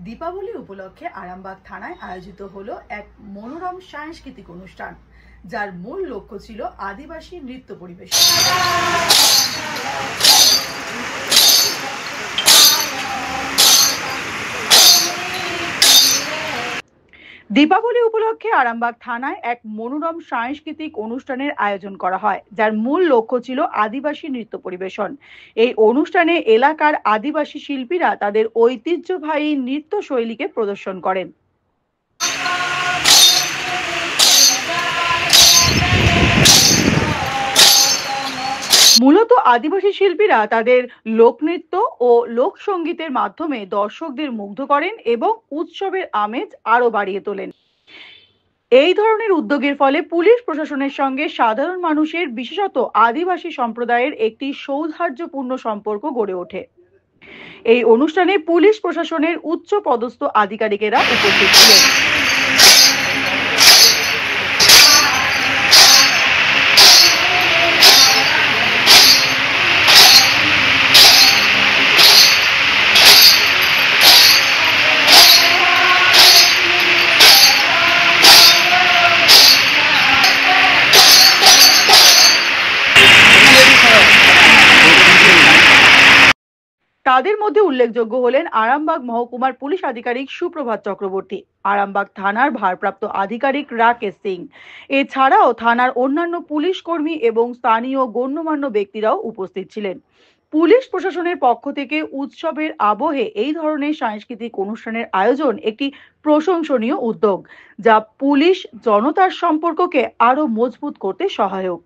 দীপাবলি উপলক্ষে আরামবাগ থানায় আয়োজিত হলো এক মনোরম সাংস্কৃতিক অনুষ্ঠান, যার মূল লক্ষ্য ছিল আদিবাসী নৃত্য পরিবেশন। দীপাবলি উপলক্ষে আরামবাগ থানায় এক মনোরম সাংস্কৃতিক অনুষ্ঠানের আয়োজন করা হয়, যার মূল লক্ষ্য ছিল আদিবাসী নৃত্য পরিবেশন। এই অনুষ্ঠানে এলাকার আদিবাসী শিল্পীরা তাদের ঐতিহ্যবাহী নৃত্য শৈলীকে প্রদর্শন করেন। মূলত আদিবাসী শিল্পীরা তাদের লোকনৃত্য ও লোকসঙ্গীতের মাধ্যমে দর্শকদের মুগ্ধ করেন এবং উৎসবের আমেজ আরো বাড়িয়ে তোলেন। এই ধরনের উদ্যোগের ফলে পুলিশ প্রশাসনের সঙ্গে সাধারণ মানুষের, বিশেষত আদিবাসী সম্প্রদায়ের একটি সৌহার্দ্যপূর্ণ সম্পর্ক গড়ে ওঠে। এই অনুষ্ঠানে পুলিশ প্রশাসনের উচ্চ পদস্থ আধিকারিকেরা উপস্থিত ছিলেন। তাদের মধ্যে উল্লেখযোগ্য হলেন আরামবাগ মহকুমার পুলিশ আধিকারিক সুপ্রভাত চক্রবর্তী, আরামবাগ থানার ভারপ্রাপ্ত আধিকারিক রাকেশ সিং। এছাড়াও থানার অন্যান্য পুলিশ কর্মী এবং স্থানীয় গণ্যমান্য ব্যক্তিরাও উপস্থিত ছিলেন। পুলিশ প্রশাসনের পক্ষ থেকে উৎসবের আবহে এই ধরনের সাংস্কৃতিক অনুষ্ঠানের আয়োজন একটি প্রশংসনীয় উদ্যোগ, যা পুলিশ জনতার সম্পর্ককে আরো মজবুত করতে সহায়ক।